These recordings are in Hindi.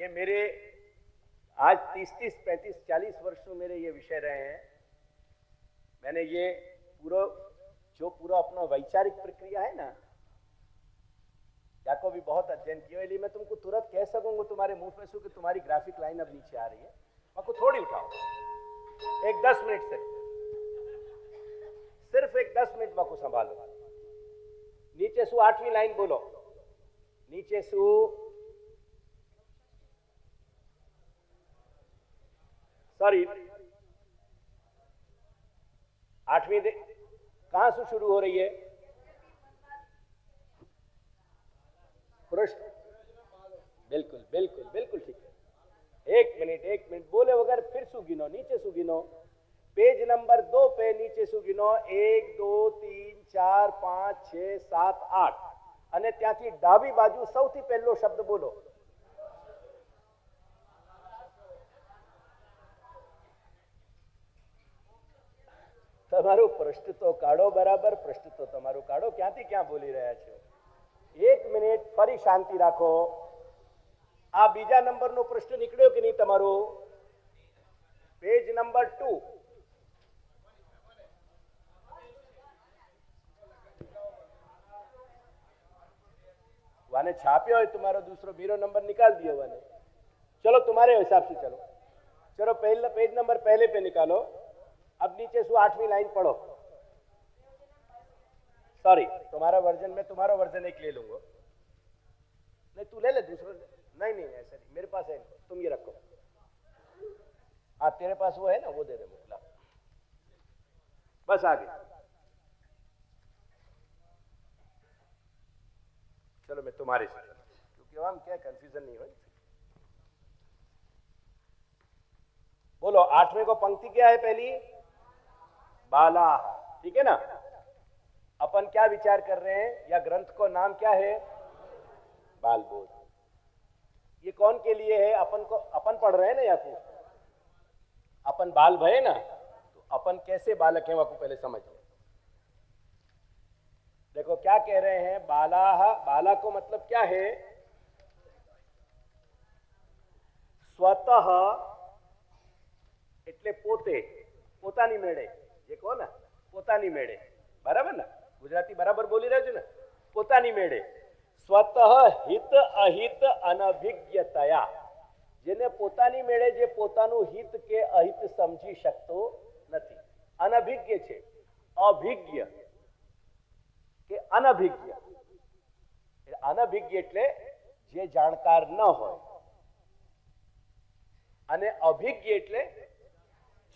ये मेरे आज 30-30, 35, 40 वर्षों मेरे ये विषय रहे हैं। मैंने ये पूरा अपना वैचारिक प्रक्रिया है ना, याको भी बहुत अध्ययन किया, इसलिए मैं तुमको तुरंत कह सकूंगा तुम्हारे मुंह पे कि तुम्हारी ग्राफिक लाइन अब नीचे आ रही है, आपको थोड़ी उठाओ, एक 10 मिनट से सिर्फ एक 10 मिनट को संभालो। नीचे सु 8वीं लाइन बोलो, नीचे सु सॉरी 8वीं कहां से शुरू हो रही है? पृष्ठ, बिल्कुल बिल्कुल बिल्कुल ठीक है। एक मिनट बोले बगैर फिर सु गिनो, नीचे सु गिनो, पेज नंबर 2 पे नीचे सु गिनो 1 2 3 4 5 6 7 8 અને ત્યાંથી ડાબી બાજુ સૌથી પહેલો શબ્દ બોલો। તમારું પૃષ્ઠ તો કાઢો, બરાબર પૃષ્ઠ તો તમારું કાઢો, ક્યાંથી ક્યાં બોલી રહ્યા છો? એક મિનિટ ફરી શાંતિ રાખો। આ બીજા નંબરનો પૃષ્ઠ નીકળ્યો કે નહીં તમારો? પેજ નંબર 2 वाने छाप्यो है तुम्हारा दूसरो बीरो नंबर निकाल दियो वाने। चलो तुम्हारे हिसाब से चलो, चलो पहला पेज नंबर पहले पे निकालो। अब नीचे सु 8वीं लाइन पढ़ो। सॉरी, तुम्हारा वर्जन में तुम्हारा वर्जन एक ले लूंगा। नहीं तू ले ले दूसरा, नहीं ऐसा नहीं, मेरे पास है, तुम ये रखो। हाँ तेरे पास वो है ना, वो दे दे मुझे, बस आगे। चलो मैं तुम्हारे से, क्योंकि हम क्या कंफ्यूजन नहीं हो। बोलो 8वें को पंक्ति क्या है? पहली बाला, ठीक है ना। अपन क्या विचार कर रहे हैं, या ग्रंथ को नाम क्या है? बालबोध। ये कौन के लिए है? अपन को, अपन पढ़ रहे हैं ना, या को अपन बाल भय ना, तो अपन कैसे बालक हैं वह पहले समझ। देखो क्या कह रहे हैं, बाला, बाला को मतलब क्या है? स्वतः એટલે પોતે, પોતાની મેળે, જે કહો ને પોતાની મેળે, બરાબર ને? ગુજરાતી બરાબર બોલી રહ્યો છું ને? પોતાની મેળે, સ્વતઃ હિત અહિત અનભિજ્ઞતયા, જેને પોતાની મેળે જે પોતાનું હિત કે અહિત સમજી શકતો નથી, અનભિજ્ઞ છે, અભિજ્ઞ કે અનભિજ્ઞ। અનભિજ્ઞ એટલે જે જાણકાર ન હોય, અને અભિજ્ઞ એટલે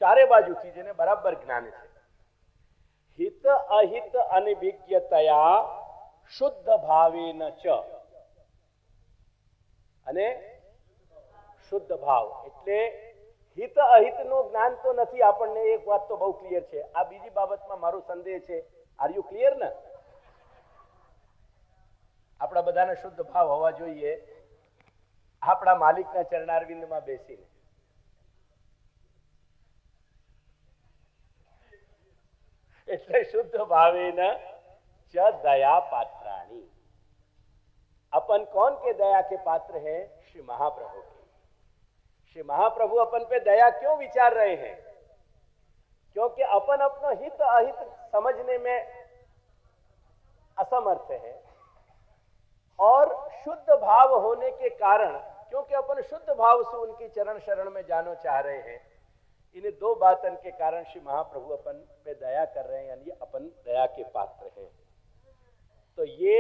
ચારે બાજુથી જેને બરાબર જ્ઞાન છે। હિત અહિત અનભિજ્ઞતયા શુદ્ધ ભાવેન ચ, અને શુદ્ધ ભાવ એટલે હિત અહિતનું જ્ઞાન તો નથી આપણને, એક વાત તો બહુ ક્લિયર છે। આ બીજી બાબતમાં મારો સંદેહ છે, આર યુ ક્લિયર ને? આપણા બધાને શુદ્ધ ભાવ હોવા જોઈએ આપણા માલિકના ચરણારવિંદમાં બેસીને। એટલે શુદ્ધ ભાવેન ચ दया पात्राणी। अपन कौन के दया के पात्र हैं? श्री महाप्रभु के। श्री महाप्रभु अपन पे दया क्यों विचार रहे हैं? क्योंकि अपन अपना हित अहित समझने में असमर्थ है, और शुद्ध भाव होने के कारण, क्योंकि अपन शुद्ध भाव से उनकी चरण शरण में जानो चाह रहे हैं, इन्हें दो बातन के कारण श्री महाप्रभु अपन पे दया कर रहे हैं, यानी अपन दया के पात्र हैं। तो ये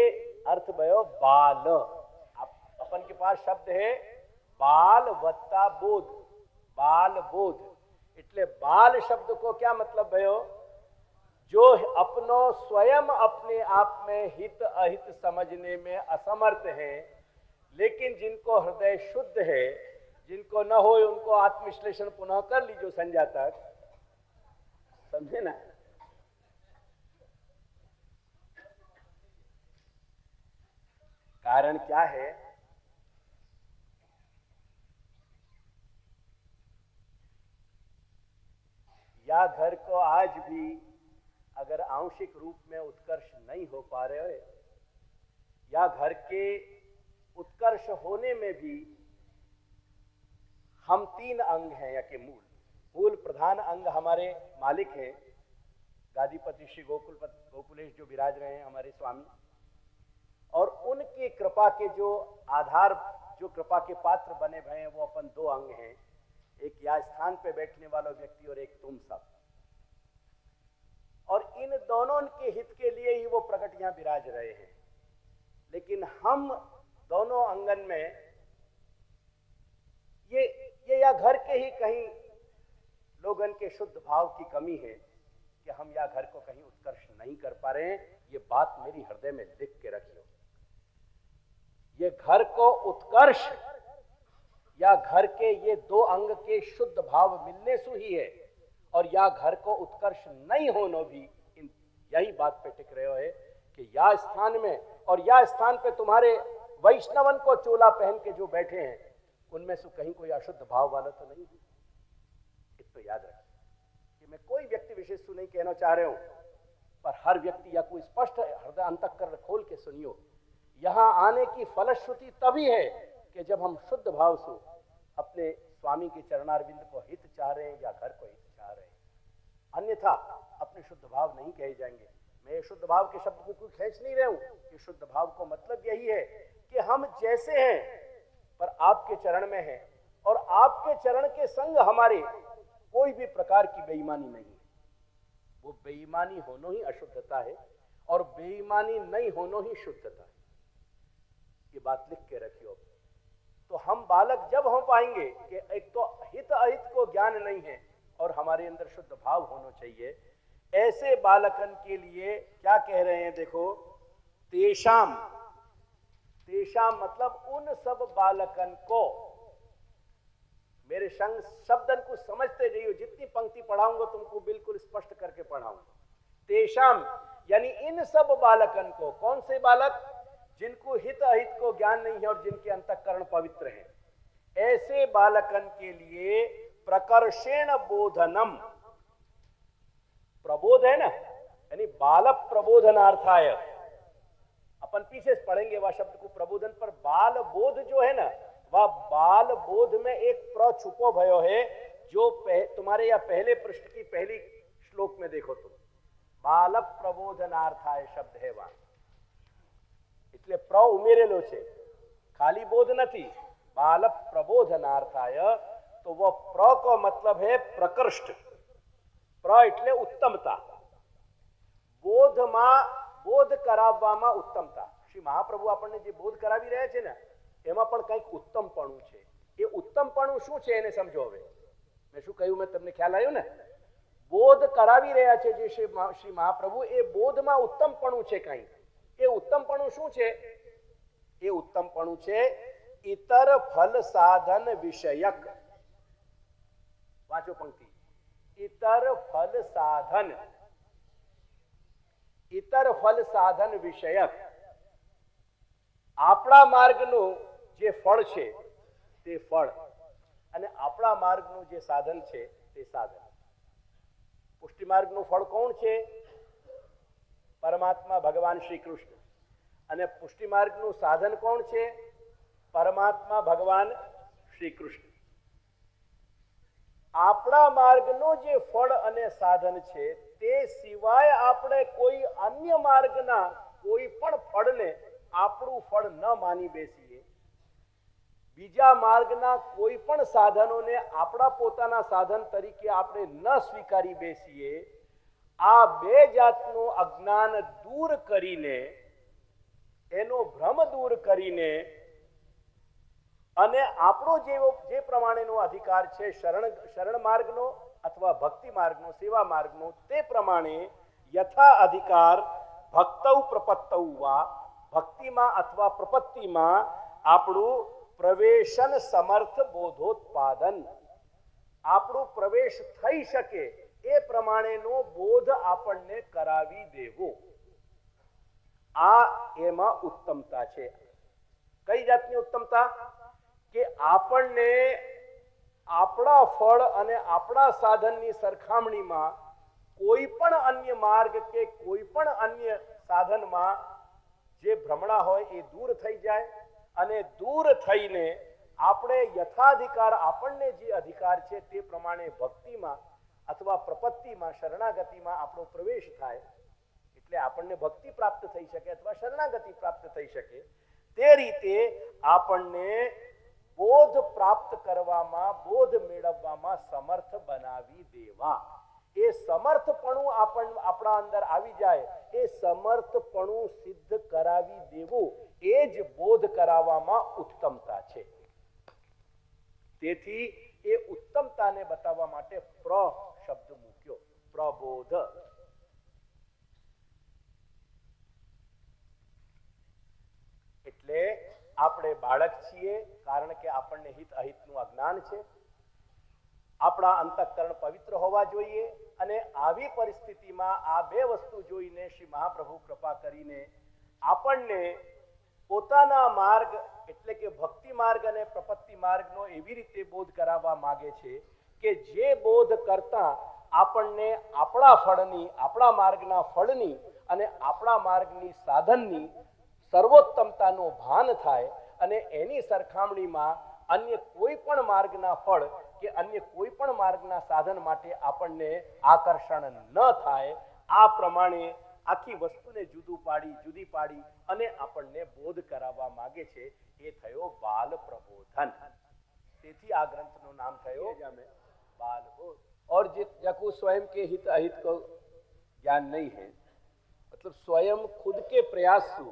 अर्थ भयो बाल। अपन के पास शब्द है बाल वत्ता बोध, बाल बोध। એટલે बाल शब्द को क्या मतलब भयो? जो अपनो स्वयं अपने आप में हित अहित समझने में असमर्थ है, लेकिन जिनको हृदय शुद्ध है, जिनको न हो उनको आत्मविश्लेषण पुनः कर लीजिए संध्या तक, समझे ना? कारण क्या है? या घर को आज भी अगर आंशिक रूप में उत्कर्ष नहीं हो पा रहे, या घर के उत्कर्ष होने में भी हम 3 अंग हैं या कि मूल प्रधान अंग हमारे मालिक हैं, गादीपति श्री गोकुलेश जो विराज रहे हैं हमारे स्वामी, और उनकी कृपा के जो आधार, जो कृपा के पात्र बने भए हैं वो अपन 2 अंग हैं, एक या स्थान पे बैठने वाला व्यक्ति और एक तुम सब। और इन दोनों के हित के लिए ही वो प्रकट यहां विराज रहे हैं। लेकिन हम दोनों अंगन में ये या घर के ही कहीं लोगन के शुद्ध भाव की कमी है कि हम या घर को कहीं उत्कर्ष नहीं कर पा रहे हैं। ये बात मेरी हृदय में लिख के रखियो। ये घर को उत्कर्ष या घर के ये 2 अंग के शुद्ध भाव मिलने से ही है, और या घर को उत्कर्ष नहीं होना भी यही बात पे टिक रहे हो है कि या स्थान में और या स्थान पे तुम्हारे वैष्णवन को चोला पहन के जो बैठे हैं उनमें से कहीं कोई अशुद्ध भाव वाला तो नहीं है। तो याद रखिए कि मैं कोई व्यक्ति विशेष तो नहीं कहना चाह रहा हूं, पर हर व्यक्ति या कोई स्पष्ट हृदय अंतःकरण खोल के सुनियो। यहां आने की फलश्रुति तभी है कि जब हम शुद्ध भाव से अपने स्वामी के चरणारविंद को हित चाह रहे हैं या घर को हित चाह रहे हैं, अन्यथा अपने शुद्ध भाव नहीं कहे जाएंगे। मैं शुद्ध भाव के शब्द को कोई खींच नहीं रहा हूं कि शुद्ध भाव को मतलब यही है कि हम जैसे हैं पर आपके चरण में हैं, और आपके चरण के संग हमारे कोई भी प्रकार की बेईमानी नहीं है। वो बेईमानी होना ही अशुद्धता है और बेईमानी नहीं होना ही शुद्धता है। ये बात लिख के रखियो। तो हम बालक जब हो पाएंगे कि एक तो हित अहित को ज्ञान नहीं है और हमारे अंदर शुद्ध भाव होना चाहिए, ऐसे बालकन के लिए क्या कह रहे हैं देखो, तेषाम मतलब उन सब बालकन को, मेरे संग शब्दन को समझते जाइए, जितनी पंक्ति पढ़ाऊंगा तुमको बिल्कुल स्पष्ट करके पढ़ाऊंगा। तेषाम यानी इन सब बालकन को, कौन से बालक? जिनको हित अहित को ज्ञान नहीं है और जिनके अंतःकरण पवित्र हैं, ऐसे बालकन के लिए प्रकर्षेण बोधनम, प्रबोध है ना, यानी बाल प्रबोधनार्थाय, अपन पीछे से पढ़ेंगे वह शब्द को प्रबोधन पर। बाल बोध जो है ना, वह बाल बोध में एक प्र छुपो भयो है, जो तुम्हारे या पहले पृष्ठ की पहली श्लोक में देखो तुम, बाल प्रबोधनार्थाय शब्द है वहां, इसलिए प्र उमेरे लो छे, खाली बोध नहीं, बाल प्रबोधनार्थाय। तो वह प्र का मतलब है प्रकृष्ट, प्र એટલે उत्तमता, બોધ કરાવવામાં उत्तमता। શ્રી મહાપ્રભુ આપણને જે બોધ કરાવી રહ્યા છે ને એમાં પણ કંઈક ઉત્તમપણું છે। એ ઉત્તમપણું શું છે એને સમજો। હવે મેં શું કહ્યું, મેં તમને ખ્યાલ આવ્યો ને? બોધ કરાવી રહ્યા છે જે શ્રી મહાપ્રભુ, એ બોધમાં ઉત્તમપણું છે કંઈ। એ ઉત્તમપણું શું છે? એ ઉત્તમપણું છે ઇતર ફલ સાધન વિષયક। વાંચો પંક્તિ, इतर फल साधन, इतर फल साधन विषयक। આપણા માર્ગનું જે ફળ છે તે ફળ, અને આપણા માર્ગનું જે સાધન છે તે સાધન। પુષ્ટિ માર્ગનું ફળ કોણ છે? પરમાત્મા ભગવાન શ્રી કૃષ્ણ। અને પુષ્ટિ માર્ગનું સાધન કોણ છે? પરમાત્મા ભગવાન શ્રી કૃષ્ણ। આપણા માર્ગનો જે ફળ અને સાધન છે તે સિવાય આપણે કોઈ અન્ય માર્ગના કોઈ પણ ફળને આપણું ફળ ન માની બેસીએ, બીજા માર્ગના કોઈ પણ સાધનોને આપણા પોતાના સાધન તરીકે આપણે ન સ્વીકારી બેસીએ। આ બે જાતનું અજ્ઞાન દૂર કરીને, એનો ભ્રમ દૂર કરીને, અને આપણો જે પ્રમાણેનો અધિકાર છે શરણ માર્ગનો અથવા ભક્તિ માર્ગનો, સેવા માર્ગનો, તે પ્રમાણે યથા અધિકાર ભક્તૌ પ્રપત્તૌ વા, ભક્તિમાં અથવા પ્રપત્તિમાં આપણું પ્રવેશન સમર્થ બોધોત્પાદન, આપણું પ્રવેશ થઈ શકે એ પ્રમાણેનો બોધ આપણને કરાવી દેવો। આ એમાં ઉત્તમતા છે। કઈ જાતની ઉત્તમતા? કે આપણને આપણા ફળ અને આપણા સાધનની સરખામણીમાં કોઈ પણ અન્ય માર્ગ કે કોઈ પણ અન્ય સાધનમાં જે ભ્રમણા હોય એ દૂર થઈ જાય, અને દૂર થઈને આપણે યથાધિકાર આપણને જે અધિકાર છે તે પ્રમાણે ભક્તિમાં અથવા પ્રપત્તિમાં શરણાગતિમાં આપણો પ્રવેશ થાય એટલે આપણને ભક્તિ પ્રાપ્ત થઈ શકે અથવા શરણાગતિ પ્રાપ્ત થઈ શકે તે રીતે આપણને બોધ પ્રાપ્ત કરવામાં બોધ મેળવવામાં સમર્થ બનાવી દેવા એ સમર્થપણું આપણા અંદર આવી જાય એ સમર્થપણું સિદ્ધ કરાવી દેવું એ જ બોધ કરાવવામાં ઉત્તમતા છે તેથી એ ઉત્તમતાને બતાવવા માટે પ્ર શબ્દ મૂક્યો પ્રબોધ એટલે આપણે બાળક છીએ કારણ કે આપણને હિત અહિતનું અજ્ઞાન છે આપણા અંતઃકરણ પવિત્ર હોવા જોઈએ અને આવી પરિસ્થિતિમાં આ બે વસ્તુ જોઈને શ્રી મહાપ્રભુ કૃપા કરીને આપણને પોતાના માર્ગ એટલે કે ભક્તિ માર્ગ અને પ્રપત્તિ માર્ગનો એવી રીતે બોધ કરાવવા માંગે છે કે જે બોધ કરતા આપણને આપણા ફળની આપણા માર્ગના ફળની અને આપણા માર્ગની સાધનની સર્વોત્તમતાનું ભાન થાય અને એની સરખામણીમાં અન્ય કોઈ પણ માર્ગના ફળ કે અન્ય કોઈ પણ માર્ગના સાધન માટે આપણને આકર્ષણ ન થાય આ પ્રમાણે આખી વસ્તુને જુદી પાડી અને આપણને બોધ કરાવવા માંગે છે એ થયો બાલ પ્રબોધન તેથી આ ગ્રંથનું નામ થયો बाल बोध और जिनको स्वयं के हित अहित को ज्ञान नहीं है मतलब स्वयं खुद के प्रयास से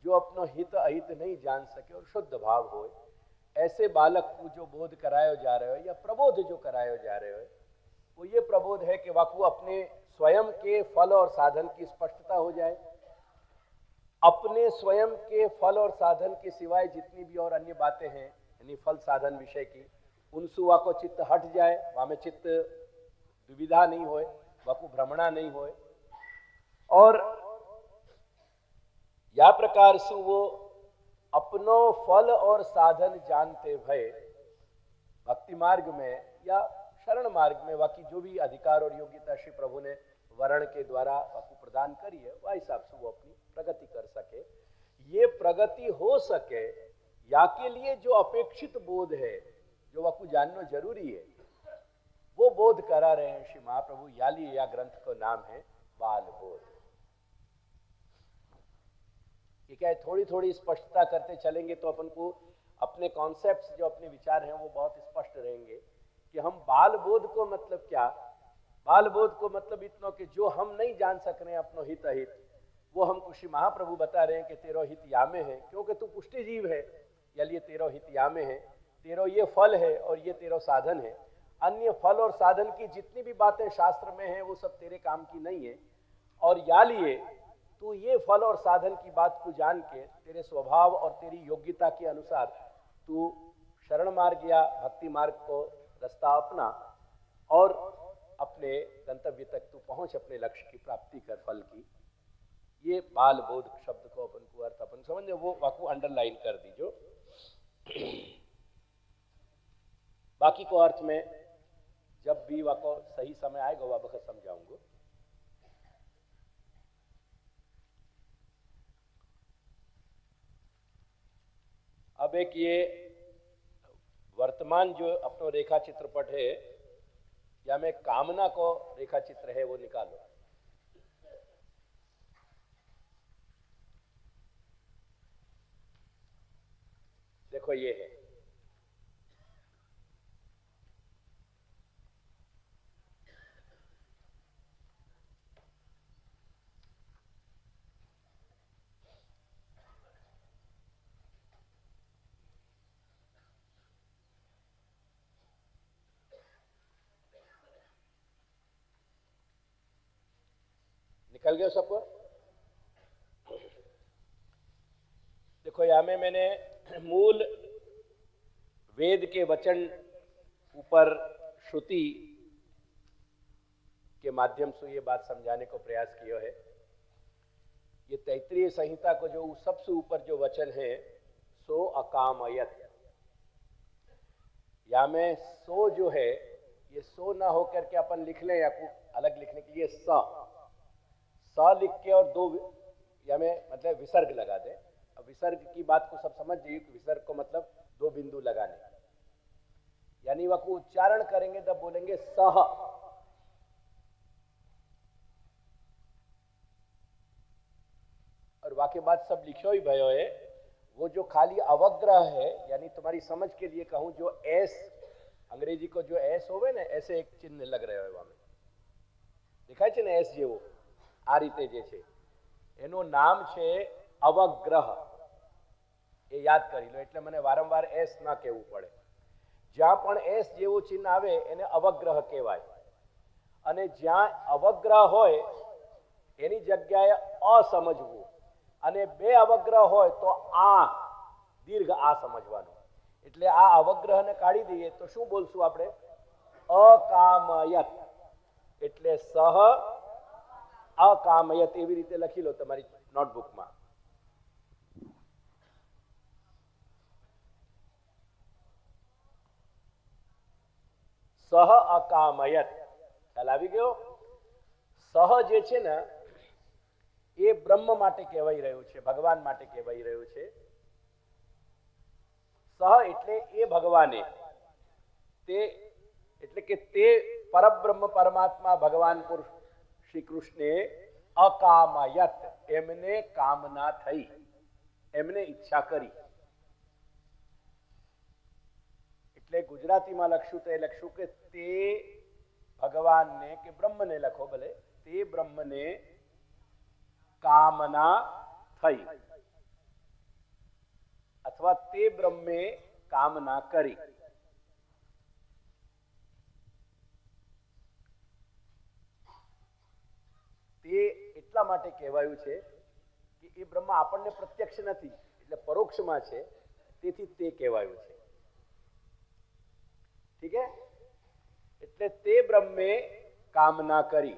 जो अपना हित अहित नहीं जान सके और शुद्ध भाव हो ऐसे बालक को जो बोध कराया जा रहे हो या प्रबोध जो कराया जा रहे हो वो ये प्रबोध है कि वाकू अपने स्वयं के फल और साधन की स्पष्टता हो जाए अपने स्वयं के फल और साधन के सिवाय जितनी भी और अन्य बातें हैं यानी फल साधन विषय की उनसे वाको चित्त हट जाए वहाँ में चित्त दुविधा नहीं होए वाको भ्रमणा नहीं होए और या प्रकार से वो अपनो फल और साधन जानते भय भक्ति मार्ग में या शरण मार्ग में वाकी जो भी अधिकार और योग्यता श्री प्रभु ने वर्ण के द्वारा आपको प्रदान करी है वह हिसाब से वो अपनी प्रगति कर सके ये प्रगति हो सके या के लिए जो अपेक्षित बोध है जो आपको जानना जरूरी है वो बोध करा रहे हैं श्री महाप्रभु याली या ग्रंथ का नाम है बाल बोध ये क्या है थोड़ी थोड़ी स्पष्टता करते चलेंगे तो अपन को अपने कॉन्सेप्ट्स जो अपने विचार हैं वो बहुत स्पष्ट रहेंगे कि हम बाल बोध को मतलब क्या बाल बोध को मतलब इतना कि जो हम नहीं जान सक रहे हैं अपनो हित अहित वो हमको श्री महाप्रभु बता रहे हैं कि तेरो हित यामे है क्योंकि तू पुष्टि जीव है या लिए तेरो हित यामे है तेरो ये फल है और ये तेरो साधन है अन्य फल और साधन की जितनी भी बातें शास्त्र में हैं वो सब तेरे काम की नहीं है और या लिए तू ये फल और साधन की बात को जान के तेरे स्वभाव और तेरी योग्यता के अनुसार तू शरण मार्ग या भक्ति मार्ग को रास्ता अपना और अपने गंतव्य तक तू पहुंच अपने लक्ष्य की प्राप्ति कर फल की ये बाल बोध शब्द को अपन को अर्थ अपन समझे वो वाकू अंडरलाइन कर दीजो बाकी को अर्थ में जब भी वाको सही समय आएगा वह बखत समझाऊंगा अब एक ये वर्तमान जो अपना रेखा चित्रपट है या में कामना को रेखा चित्र है वो निकालो देखो ये है निकल गया सबको देखो यहां में मैंने मूल वेद के वचन ऊपर श्रुति के माध्यम से ये बात समझाने को प्रयास किया है ये तैत्रीय संहिता को जो सबसे ऊपर जो वचन है सो अकामयत या में सो जो है ये सो ना होकर के अपन लिख लें या कुछ अलग लिखने के लिए स लिख के और दो या में मतलब विसर्ग लगा दे अब विसर्ग की बात को सब समझ जाइए कि विसर्ग को मतलब दो बिंदु लगाने, यानी वह को उच्चारण करेंगे तब बोलेंगे सह। और वाक्य बाद सब लिखो ही भयो है, वो जो खाली अवग्रह है, यानी तुम्हारी समझ के लिए कहूं, जो एस अंग्रेजी को जो एस होवे ने, ऐसे एक चिन्ह लग रहे हो में દેખાય છે ને એસ જેવો, આ રીતે જે છે એનું નામ છે અવગ્રહ. એ યાદ કરી લો, એટલે મને વારંવાર એસ ના કહેવું પડે. જ્યાં પણ એસ જેવું ચિહ્ન આવે એને અવગ્રહ કહેવાય. અને જ્યાં અવગ્રહ હોય એની જગ્યાએ અ સમજવું, અને બે અવગ્રહ હોય તો આ દીર્ઘ આ સમજવાનું. એટલે આ અવગ્રહને કાઢી દઈએ તો શું બોલશું આપણે? અકામયત. એટલે સહ અકામયત એવી રીતે લખી લો તમારી નોટબુકમાં. સહ અકામયત ખ્યાલ આવી ગયો? સહ જે છે ને એ બ્રહ્મ માટે કહેવાઈ રહ્યું છે, ભગવાન માટે કહેવાઈ રહ્યું છે. સહ એટલે એ ભગવાને, તે એટલે કે તે પરબ્રહ્મ પરમાત્મા ભગવાન પુરુષ શ્રી કૃષ્ણે અકામયત, એમને કામના થઈ, એમને ઈચ્છા કરી. એટલે ગુજરાતીમાં લખશું તો એ લખશું કે તે ભગવાનને, કે બ્રહ્મને લખો ભલે, તે બ્રહ્મને કામના થઈ, અથવા તે બ્રહ્મે કામના કરી. તે એટલા માટે કહેવાયું છે કે એ બ્રહ્મ આપણને પ્રત્યક્ષ નથી, એટલે પરોક્ષમાં છે, તેથી તે કહેવાયું છે. ठीक है? એટલે તે બ્રહ્મે કામના કરી.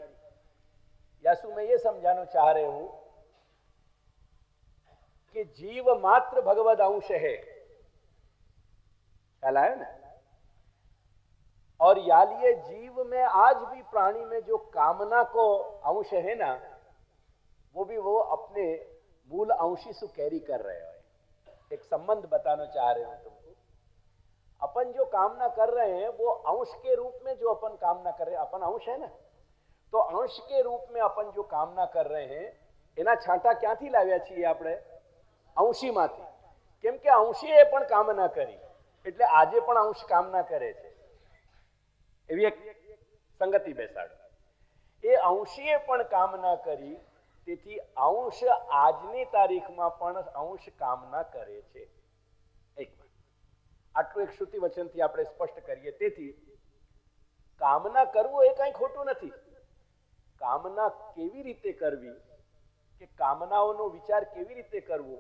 यासु मैं ये समझाना चाह रहे हूं कि जीव मात्र भगवद अंश है, ख्याल आया ना? और यालिए जीव में आज भी प्राणी में जो कामना को अंश है ना, वो भी वो अपने मूल अंशी से कैरी कर रहे हैं. एक संबंध बताना चाह रहे हूं तुमको. अपन जो कामना कर रहे हैं वो अंश के रूप में जो अपन कामना कर रहे हैं, अपन अंश है ना, तो अंश के रूप में अपन जो कामना कर रहे हैं એના છાંટા ક્યાંથી લાવ્યા છીએ આપણે? અંશીમાંથી. કેમ કે અંશીએ પણ કામના કરી, એટલે આજે પણ અંશ કામના કરે છે. એવી એક સંગતિ બેસાડો. એ અંશીએ પણ કામના કરી, તેથી અંશ આજની તારીખમાં પણ અંશ કામના કરે છે. એક આટલું એક શ્રુતિ વચનથી આપણે સ્પષ્ટ કરીએ. તેથી કામના કરવું એ કંઈ ખોટું નથી. કામના કેવી રીતે કરવી, કે કામનાઓનો વિચાર કેવી રીતે કરવો,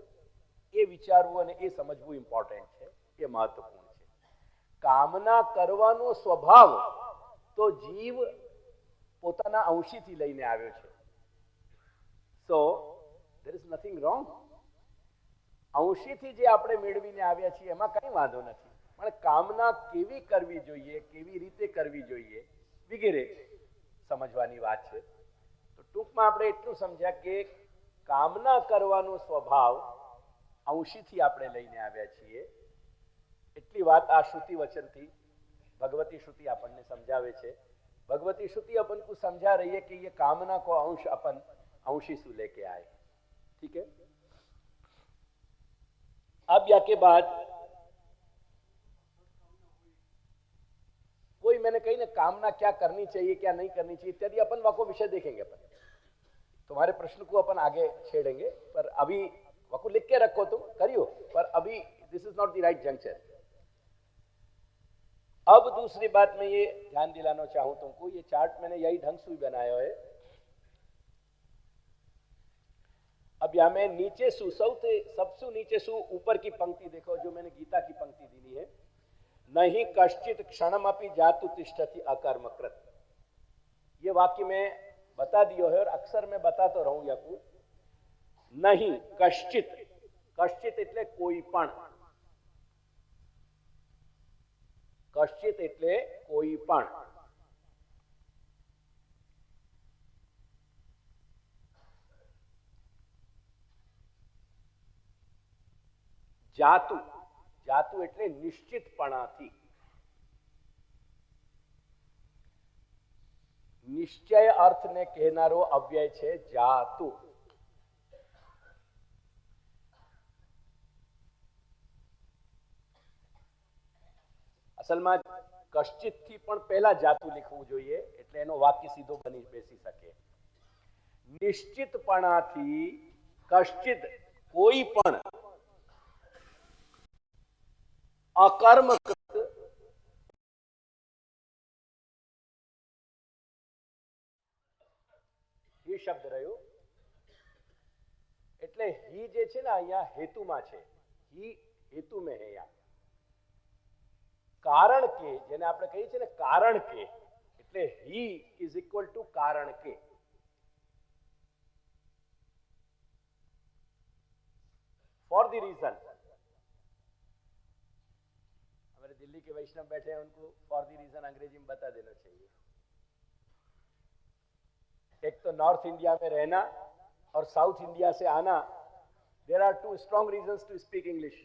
એ વિચારવું અને એ સમજવું ઇમ્પોર્ટન્ટ છે, એ મહત્વપૂર્ણ છે. કામના કરવાનો સ્વભાવ તો જીવ પોતાના અંશીથી લઈને આવ્યો છે. સો ધેર ઇઝ નથિંગ રોંગ. અંશીથી જે આપણે મેળવીને આવ્યા છીએ એમાં કંઈ વાંધો નથી, પણ કામના કેવી કરવી જોઈએ, કેવી રીતે કરવી જોઈએ વગેરે સમજવાની વાત છે. તો ટૂંકમાં આપણે એટલું સમજ્યા કે કામના કરવાનો સ્વભાવ અંશીથી આપણે લઈને આવ્યા છીએ. એટલી વાત આ શ્રુતિ વચનથી ભગવતી શ્રુતિ આપણને સમજાવે છે. भगवती श्रुति अपन को समझा रही है कि ये कामना को अंश अपन अंशी से लेके आए. ठीक है? अब या के बाद कोई मैंने कही ना कामना क्या करनी चाहिए क्या नहीं करनी चाहिए इत्यादि अपन वको विषय देखेंगे. अपन तुम्हारे प्रश्न को अपन आगे छेड़ेंगे, पर अभी वको लिख के रखो, तुम करियो, पर अभी this is not the right junction. अब दूसरी बात मैं ये ध्यान दिलाना चाहूं तुमको, ये चार्ट मैंने यही ढंग से बनाया है. अब यहां में नीचे सबसे नीचे ऊपर की पंक्ति देखो, जो मैंने गीता की पंक्ति दी है, नहीं कश्चित क्षणमपि जातु तिष्ठति अकर्मकृत. ये वाक्य मैं बता दियो है और अक्सर मैं बताता रहूं याकू. नहीं कश्चित, कश्चित એટલે કોઈ પણ, કશ્ચિત એટલે કોઈ પણ. જાતુ, જાતું એટલે નિશ્ચિતપણાથી. નિશ્ચય અર્થને કહેનારો અવ્યય છે જાતું. અસલમાં કશ્ચિત થી પણ પહેલા જાતું લીખવું જોઈએ એટલે એનો વાક્ય સીધો બની બેસી શકે. નિશ્ચિતપણાથી કશ્ચિત કોઈ પણ અકર્મકૃત એ શબ્દ રહ્યો એટલે હી જે છે ને અહીંયા હેતુમાં છે. હી હેતુ મેં હે યા. કારણ કે જેને આપણે કહીએ છીએ ને કારણ કે એટલે હી ઇઝ ઇક્વલ ટુ કારણ કે. For the reason. हमारे दिल्ली के वैष्णव बैठे हैं उनको फॉर द रीजन अंग्रेजी में बता देना चाहिए. एक तो नॉर्थ इंडिया में रहना और साउथ इंडिया से आना. There are two strong reasons to speak English.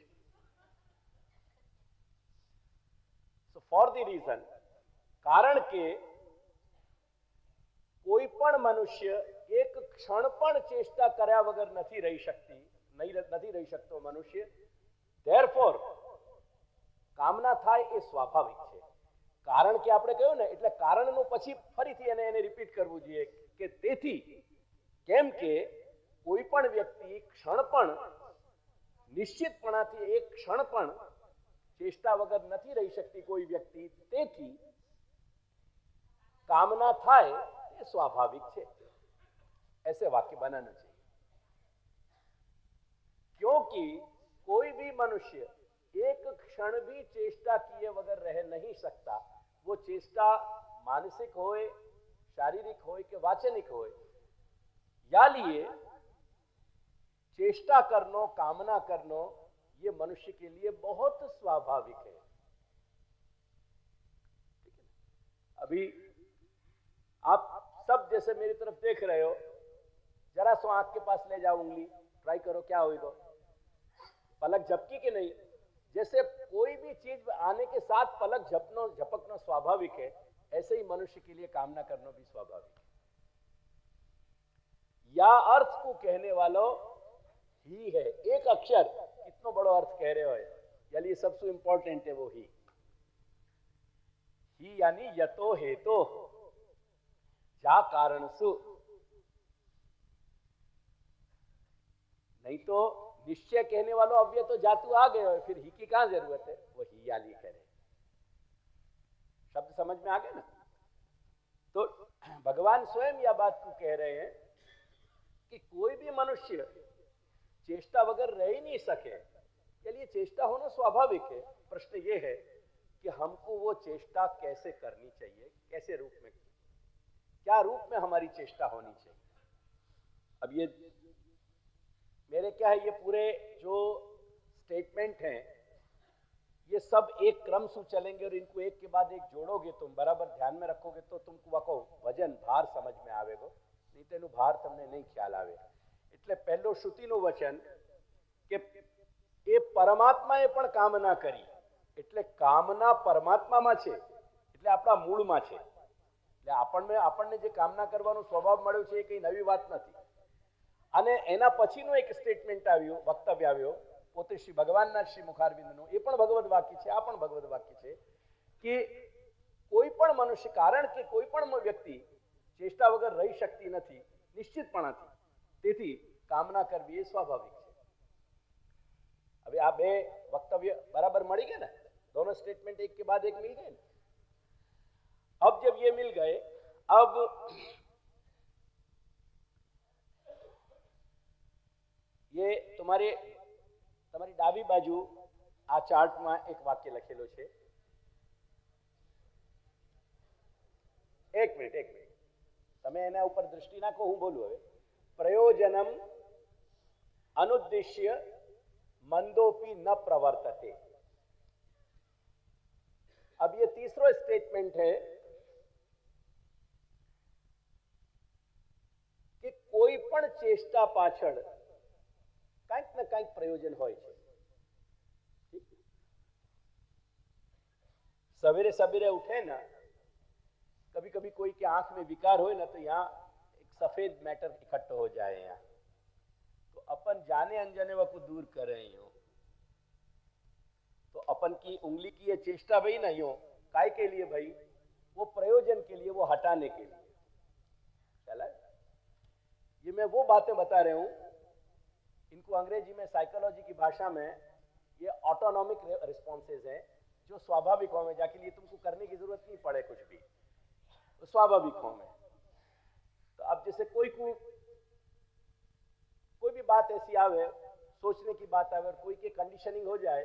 So for the reason कारण के कोई पण मनुष्य एक क्षण पण चेष्टा કર્યા વગર નથી રહી શકતો મનુષ્ય. ધેરફોર કામના થાય એ સ્વાભાવિક છે. કારણ કે આપણે કહ્યું ને એટલે કારણનું પછી ફરીથી એને રિપીટ કરવું જોઈએ કે તેથી કેમ કે કોઈ પણ વ્યક્તિ ક્ષણ પણ નિશ્ચિતપણાથી એક ક્ષણ પણ ચેષ્ટા વગર નથી રહી શકતી કોઈ વ્યક્તિ. તેથી कामना थाय ये स्वाभाविक है. ऐसे वाक्य बनाना चाहिए क्योंकि कोई भी मनुष्य एक क्षण भी चेष्टा किए बगैर रह नहीं सकता. वो चेष्टा मानसिक होए, शारीरिक होए कि वाचनिक होए, या लिए चेष्टा करनो, कामना करनो ये मनुष्य के लिए बहुत स्वाभाविक है. अभी आप सब जैसे मेरी तरफ देख रहे हो, जरा सो आंख के पास ले जाओ उंगली, ट्राई करो क्या होगा. पलक झपकी कि नहीं. जैसे कोई भी चीज आने के साथ पलक झपकना स्वाभाविक है, ऐसे ही मनुष्य के लिए कामना करना भी स्वाभाविक है. या अर्थ को कहने वालों ही है. एक अक्षर कितना बड़ो अर्थ कह रहे हो. यानी सबसे इंपॉर्टेंट है वो ही यानी यतो हेतो जा कारण सु. नहीं तो निश्चय कहने वालों अव्यय तो जातु आ गए हो, फिर ही की कहां जरूरत है. वो ही याली करे. शब्द समझ में आ गए ना. तो भगवान स्वयं यह बात को कह रहे हैं कि कोई भी मनुष्य चेष्टा बगैर रह ही नहीं सके. चलिए चेष्टा होना स्वाभाविक है. प्रश्न ये है कि हमको वो चेष्टा कैसे करनी चाहिए, कैसे रूप में, क्या रूप में हमारी चेष्टा होनी चाहिए. अब ये मेरे क्या है, ये पूरे जो स्टेटमेंट हैं ये सब एक क्रम से चलेंगे और इनको एक के बाद एक जोड़ोगे तुम, बराबर ध्यान में रखोगे तो तुमको वाको वजन भार समझ में आवेगो. नहीं तेनु भार तमने नहीं ख्याल आवे. એટલે પહેલો શ્રુતિનું વચન કે એ પરમાત્માએ પણ કામના કરી. એટલે કામના પરમાત્મામાં છે, એટલે આપણા મૂળમાં છે. એટલે આપણને જે કામના કરવાનો સ્વભાવ મળ્યો છે એ કઈ નવી વાત નથી. અને એના પછીનું એક સ્ટેટમેન્ટ આવ્યું, વક્તવ્ય આવ્યો પોતે શ્રી ભગવાનના શ્રી મુખારવિંદનું. એ પણ ભગવદ વાક્ય છે, આ પણ ભગવદ વાક્ય છે કે કોઈ પણ મનુષ્ય, કારણ કે કોઈ પણ વ્યક્તિ ચેષ્ટા વગર રહી શકતી નથી નિશ્ચિતપણાથી, તેથી કામના કરવી એ સ્વાભાવિક છે. હવે આ બે વક્તવ્ય બરાબર મળી ગયા ને. दोनों स्टेटमेंट एक के बाद एक मिल गए. अब जब ये मिल गए, अब ये तुम्हारी डाबी बाजू आ चार्ट में एक वाक्य लखेलो छे. एक मिनिट તમે એના ઉપર દૃષ્ટિ નાખો, હું બોલું હવે. પ્રયોજનમ अनुद्देश्य मंदोपि न प्रवर्तते. अब ये तीसरा स्टेटमेंट है कि कोई पण चेष्टा पाछळ કંઈક ને કંઈક પ્રયોજન હોય છે. सवेरे सवेरे उठे ना, कभी कभी कोई के आंख में विकार हो ना, तो यहाँ एक सफेद मैटर इकट्ठा हो जाए यहाँ, तो अपन जाने अनजाने वो को दूर कर रहे हो, तो अपन की उंगली की ये चेष्टा भाई नहीं हो, काय के लिए भाई, वो प्रयोजन के लिए, वो हटाने के लिए। चला, ये मैं वो बातें बता रहा हूं, इनको अंग्रेजी में साइकोलॉजी की भाषा में ये ऑटोनॉमिक रिस्पॉन्सेज है, जो स्वाभाविक हो में, जाके लिए तुमको करने की जरूरत नहीं पड़े कुछ भी, तो स्वाभाविक हो में। तो अब जैसे कोई भी बात ऐसी आवे, सोचने की बात आवे, और कोई की कंडीशनिंग हो जाए,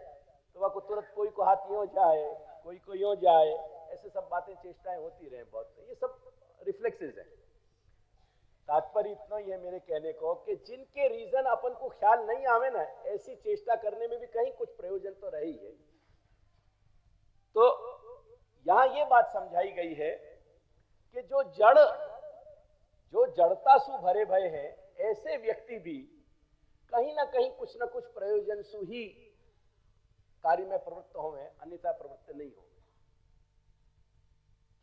तो वह को तुरंत कोई को हाथ यूं जाए, कोई को यूं जाए, ऐसे सब बातें चेष्टाएं होती रहे बहुत, तो ये सब रिफ्लेक्सेस है। तात्पर्य इतना ही है मेरे कहने को कि जिनके रीजन अपन को ख्याल नहीं आवे ना, ऐसी चेष्टा करने में भी कहीं कुछ प्रयोजन तो रही है। तो यहां ये बात समझाई गई है कि जो जड़ता सु भरे भय है, ऐसे व्यक्ति भी कहीं ना कहीं कुछ ना कुछ प्रयोजन सु ही कार्य में प्रवृत्त होवे, अन्यथा प्रवृत्त नहीं होवे।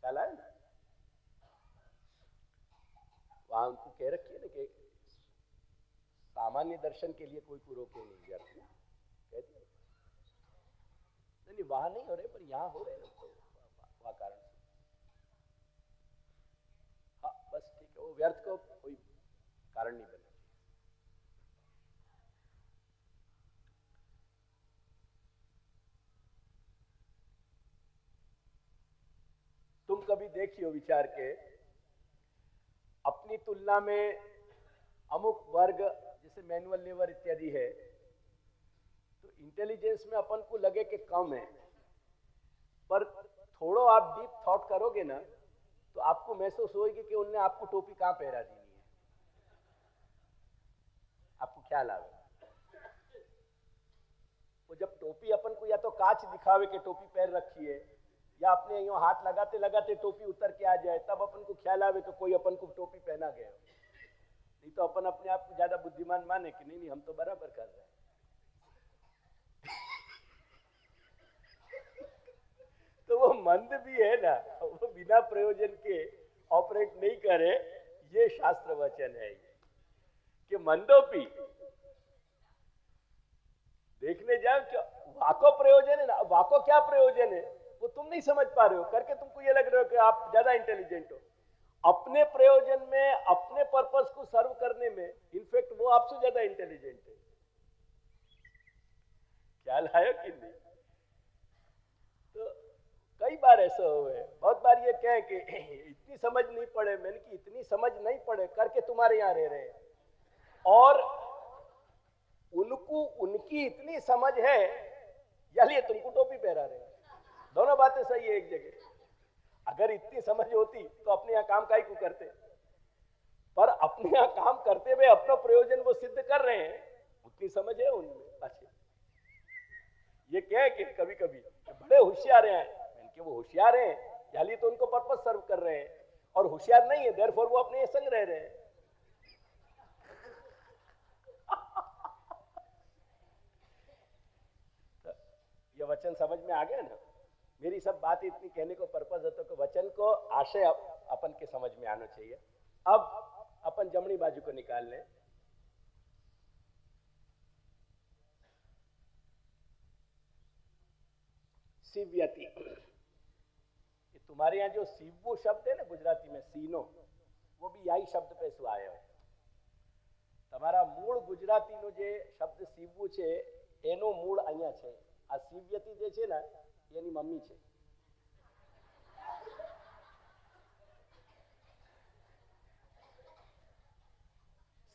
चला है ना, वहां उनको कह रखी है ना कि सामान्य दर्शन के लिए कोई को रोके नहीं, व्यर्थ कह दिया नहीं, वहां नहीं हो रहे, पर यहां हो रहे हैं, तो वहां कारण से, हाँ बस ठीक है, वो व्यर्थ को कोई कारण नहीं बना। तुम कभी देखियो विचार के, अपनी तुलना में अमुक वर्ग जैसे मैनुअल लेबर इत्यादि है, तो इंटेलिजेंस में अपन को लगे कि कम है, पर थोड़ा आप डीप थॉट करोगे ना, तो आपको महसूस होगी कि उनने आपको टोपी कहां पहरा दी है, आपको ख्याल आवे। वो जब टोपी अपन को या तो कांच दिखावे कि टोपी पहन रखी है, या अपने यूं हाथ लगाते लगाते टोपी उतर के आ जाए, तब अपन को ख्याल आवे कि कोई अपन को टोपी पहना गया। नहीं तो अपन अपने आप को ज्यादा बुद्धिमान माने कि नहीं हम तो बराबर कर रहे हैं। तो वो मंद भी है ना, वो बिना प्रयोजन के ऑपरेट नहीं करे, ये शास्त्र वचन है कि मंदोपी देखने जाओ, क्या वाको प्रयोजन है ना, वाको क्या प्रयोजन है वो तुम नहीं समझ पा रहे हो, करके तुमको ये लग रहा हो कि आप ज्यादा इंटेलिजेंट हो। अपने प्रयोजन में, अपने पर्पस को सर्व करने में इनफैक्ट वो आपसे ज्यादा इंटेलिजेंट है। ख्याल आया कि नहीं? तो कई बार ऐसा हुआ है, बहुत बार ये कहे कि इतनी समझ नहीं पड़े, मैंने कि इतनी समझ नहीं पड़े करके तुम्हारे यहां रह रहे हैं, और उनको उनकी इतनी समझ है, या लिए तुमको टोपी पहरा रहे हैं। दोनों बातें सही है एक जगह। अगर इतनी समझ होती तो अपने यहां काम काहे को करते, पर अपने यहां काम करते हुए अपना प्रयोजन वो सिद्ध कर रहे हैं, उतनी समझ है उनमें। अच्छा, ये क्या है कि कभी कभी बड़े होशियार हैं, इनके वो होशियार हैं, या लिए तो उनको पर्पस सर्व कर रहे हैं, और होशियार नहीं है देयरफॉर वो अपने संग रह रहे हैं। ये वचन समझ में आ गया ना? मेरी सब बात इतनी कहने को पर्पस है तो कि वचन को आशय अपन के समझ में आना चाहिए। अब अपन जमनी बाजू को निकाल लें। सीव्यति, ये तुम्हारे यहाँ जो सीवो शब्द है ना गुजराती में सीनो, वो भी यही शब्द पे से आयो है। તમારા મૂળ ગુજરાતીનો જે શબ્દ સીવવું છે એનો મૂળ અહીંયા છે, આ સીવ્યતિ જે છે ને એની મમ્મી છે।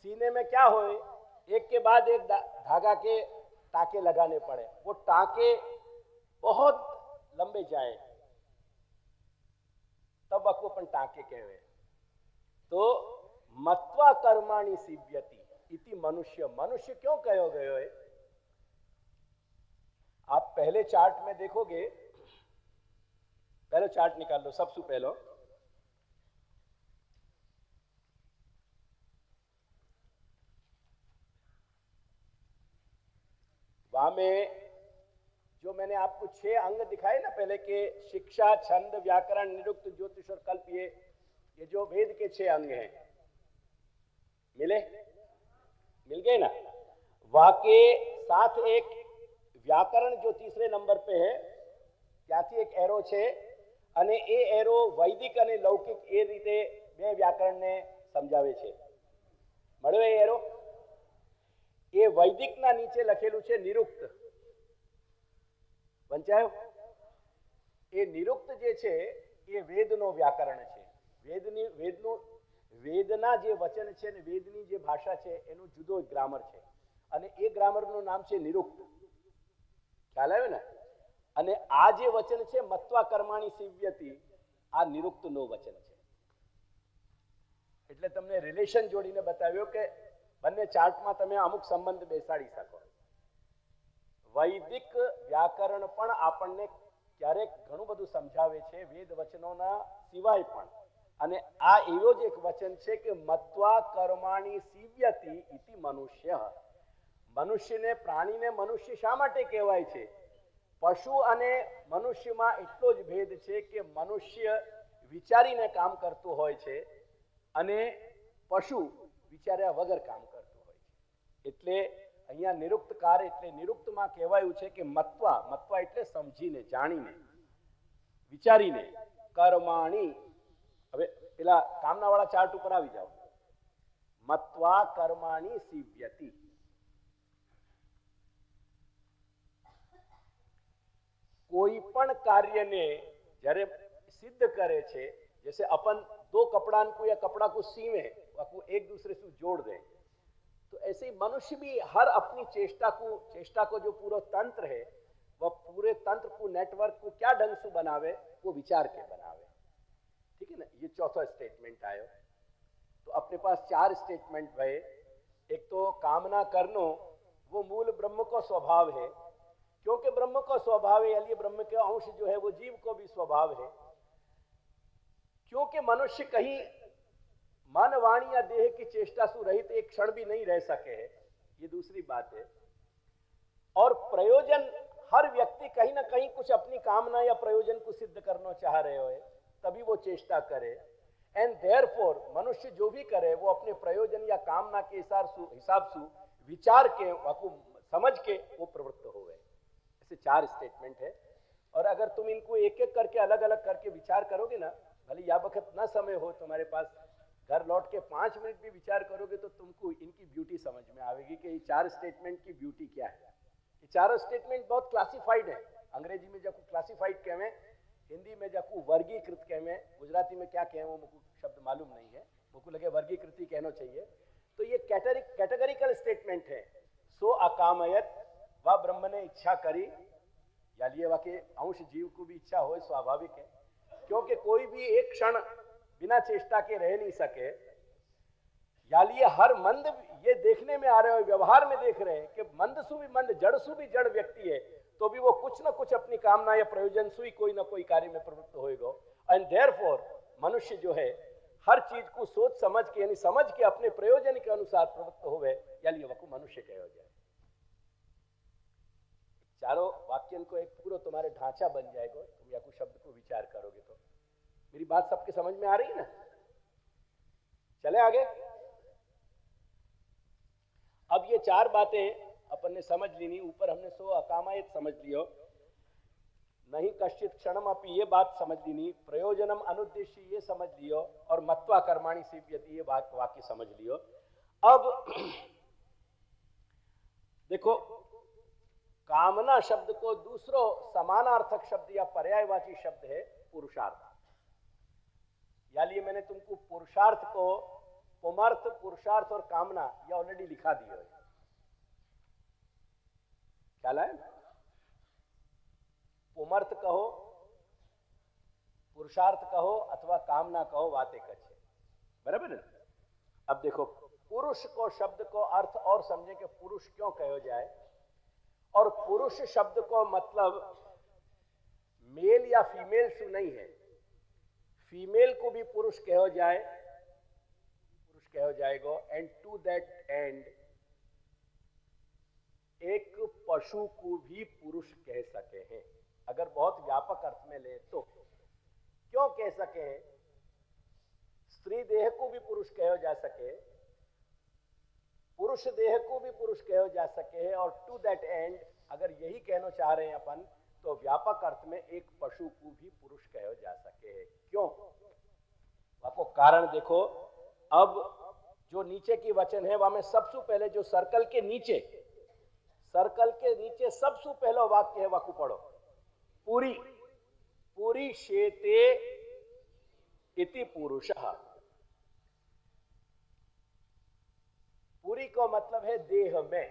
सीने में क्या हो, एक के बाद एक धागा के टाके लगाने पड़े, वो टाके बहुत लंबे जाए तब आपको अपन टाके कहे। तो मत्वा कर्माणि सीव्यति इति मनुष्य, मनुष्य क्यों कहो गयो है? आप पहले चार्ट में देखोगे, पहले चार्ट निकाल लो सबसे पहले, वहां में जो मैंने आपको 6 अंग दिखाए ना पहले के, शिक्षा, छंद, व्याकरण, निरुक्त, ज्योतिष और कल्प, ये जो वेद के 6 अंग हैं, मिल गए ना। वाके साथ एक व्याकरण जो तीसरे नंबर पे है, ત્યાંથી એક એરો છે અને એ એરો વૈદિક અને લૌકિક એ રીતે બે વ્યાકરણને સમજાવે છે. મળ્યો એ એરો? એ વૈદિકના નીચે લખેલું છે નિરુક્ત. વંચાયો? એ નિરુક્ત જે છે એ વેદનો વ્યાકરણ છે. વેદના જે વચન છે ને વેદની જે ભાષા છે એનું જુદો ગ્રામર છે અને એ ગ્રામરનું નામ છે નિરુક્ત. ખ્યાલ આવ્યો ને? અને આ જે વચન છે મત્વા કર્માણી સિવ્યતિ, આ નિરુક્તનો વચન છે. એટલે તમને રિલેશન જોડીને બતાવ્યો કે બંને ચાર્ટમાં તમે અમુક સંબંધ બેસાડી શકો. વૈદિક વ્યાકરણ પણ આપણને ક્યારેક ઘણું બધું સમજાવે છે વેદ વચનોના સિવાય પણ. અને આ એવો જ એક વચન છે કે મત્વા કર્માણી સિવ્યતિ ઇતિ મનુષ્ય. મનુષ્યને, પ્રાણીને મનુષ્ય શા માટે કહેવાય છે? પશુ અને મનુષ્યમાં એટલો જ ભેદ છે કે મનુષ્ય વિચારીને કામ કરતું હોય છે અને પશુ વિચાર્યા વગર કામ કરતું હોય છે. એટલે અહીંયા નિરુક્તકાર એટલે નિરુક્તમાં કહેવાયું છે કે મત્વા, મત્વા એટલે સમજીને, જાણીને, વિચારીને, કર્માણી. હવે પેલા કામના વાળા ચાર્ટ ઉપર આવી જાઓ. મત્વા કર્માણી સિવ્યતિ. कोई पण कार्य ने जरे सिद्ध करे छे, जैसे अपन 2 कपड़ा को या कपड़ा को सीवे, आपको एक दूसरे से जोड़ दे, तो ऐसे ही मनुष्य भी हर अपनी चेष्टा को जो पूरा तंत्र है वह पूरे तंत्र को, नेटवर्क को क्या ढंग से बनावे, वो विचार के बनावे. ठीक है ना? ये चौथा स्टेटमेंट आयो. तो अपने पास 4 स्टेटमेंट भये. एक तो कामना करनो वो मूल ब्रह्म को स्वभाव है, क्योंकि ब्रह्म का स्वभाव है, यानी ब्रह्म के अंश जो है वो जीव को भी स्वभाव है. क्योंकि मनुष्य कहीं मन, वाणी या देह की चेष्टा से रहित एक क्षण भी नहीं रह सके है, ये दूसरी बात है. और प्रयोजन, हर व्यक्ति कहीं ना कहीं कुछ अपनी कामना या प्रयोजन को सिद्ध करना चाह रहे हो, तभी वो चेष्टा करे. एंड देयरफॉर मनुष्य जो भी करे वो अपने प्रयोजन या कामना के हिसाब से विचार के, समझ के वो प्रवृत्त हो गए. ऐसे 4 स्टेटमेंट है. और अगर तुम इनको एक एक करके अलग अलग करके विचार करोगे ना, भले या वक्त ना समय हो तुम्हारे पास, घर लौट के 5 मिनट भी विचार करोगे तो तुमको इनकी ब्यूटी समझ में आएगी कि ये 4 स्टेटमेंट की ब्यूटी क्या है. ये 4 स्टेटमेंट बहुत क्लासिफाइड है. अंग्रेजी में जाकू क्लासिफाइड कहें, हिंदी में जाकू वर्गीकृत कहें, गुजराती में क्या कहें वो मुझको शब्द मालूम नहीं है, मुझको लगे वर्गीकृति कहना चाहिए. तो ये कैटेगरिकल स्टेटमेंट है. सो अकामयत, वह ब्रह्म ने इच्छा करी, या लिए वाके अंश जीव को भी इच्छा हो, स्वाभाविक है, क्योंकि कोई भी एक क्षण बिना चेष्टा के रह नहीं सके. या लिए हर मंद, ये देखने में आ रहे हो, व्यवहार में देख रहे हैं कि मंद सु भी मंद, जड़ सु भी जड़ व्यक्ति है, तो भी वो कुछ ना कुछ अपनी कामना या प्रयोजन से ही कोई ना कोई कार्य में प्रवृत्त होएगा. एंड देयरफॉर मनुष्य जो है हर चीज को सोच समझ के, यानी समझ के अपने प्रयोजन के अनुसार प्रवृत्त होवे, या लिए वो मनुष्य कहो जाए. चारों वाक्य को एक पूरा तुम्हारे ढांचा बन जाएगा. तुम या कुछ शब्द को विचार करोगे तो. मेरी बात सबके समझ में आ रही है ना? चले आगे. अब ये 4 बातें अपन ने समझ ली. ऊपर हमने सो अकामायत समझ लियो, नहीं कश्चित क्षणम अपि ये बात समझ ली, प्रयोजनम अनुद्देश्य ये समझ लियो, और मत्वा कर्माणि सिव्यति ये वाक्य समझ लियो. अब देखो, कामना शब्द को दूसरो समानार्थक शब्द या पर्यायवाची शब्द है पुरुषार्थ. या लिए मैंने तुमको पुरुषार्थ को, पुमर्थ, पुरुषार्थ और कामना ये ऑलरेडी लिखा दिया है. ख्याल है? पुमर्थ कहो, पुरुषार्थ कहो अथवा कामना कहो, वाते कछे. बराबर है? अब देखो, पुरुष को शब्द को अर्थ और समझे कि पुरुष क्यों कहो जाए. और पुरुष शब्द को मतलब मेल या फीमेल से नहीं है. फीमेल को भी पुरुष कहो जाए, पुरुष कहो जाएगा. एंड टू दैट एंड एक पशु को भी पुरुष कह सके हैं, अगर बहुत व्यापक अर्थ में ले तो। क्यों कह सके हैं? स्त्री देह को भी पुरुष कहो जा सके, पुरुष देह को भी पुरुष कहो जा सके है, और टू दैट एंड अगर यही कहना चाह रहे हैं अपन तो व्यापक अर्थ में एक पशु को भी पुरुष कहो जा सके है। क्यों? आपको कारण देखो। अब जो नीचे की वचन है वहां में सबसे पहले जो सर्कल के नीचे सबसे पहला वाक्य है, वाक्य पढ़ो। पूरी पूरी शेते इति पुरुषः। पूरी का मतलब है देह में,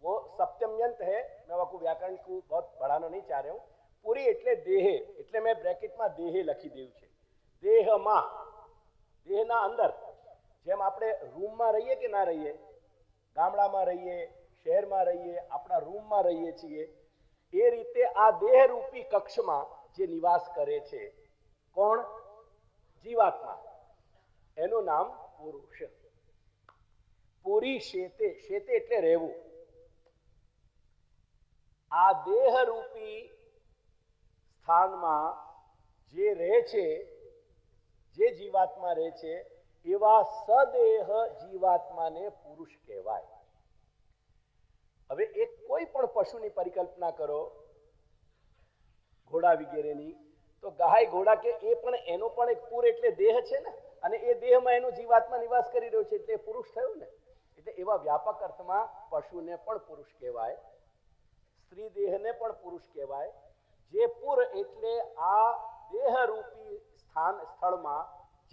वो सप्तम्यंत है, मैं वाकु व्याकरण को बहुत बढ़ाना नहीं चाह रहा हूं। पूरी એટલે દેહ, એટલે મેં બ્રેકેટમાં દેહ લખી દેવું છે। દેહમાં, દેહના અંદર, જેમ આપણે રૂમમાં રહીએ કે ના રહીએ, ગામડામાં રહીએ, શહેરમાં રહીએ, આપણા રૂમમાં રહીએ છીએ, એ રીતે આ દેહરૂપી કક્ષમાં જે નિવાસ કરે છે કોણ? જીવાત્મા, એનું નામ પુરુષ। પૂરી શેતે, શેતે એટલે રહેવું। આ દેહરૂપી સ્થાનમાં જે રહે છે, જે જીવાત્મા રહે છે, એવા સદેહ જીવાત્માને પુરુષ કહેવાય। હવે એક કોઈ પણ પશુની પરિકલ્પના કરો, ઘોડા વગેરેની, તો ગાય ઘોડા કે એ પણ એનો પણ એક પૂર એટલે દેહ છે ને, અને એ દેહમાં એનો જીવાત્મા નિવાસ કરી રહ્યો છે, એટલે પુરુષ થયો ને। એટલે એવા વ્યાપક અર્થમાં પશુને પણ પુરુષ કહેવાય, સ્ત્રી દેહને પણ પુરુષ કહેવાય। જે પુર એટલે આ દેહરૂપી સ્થળમાં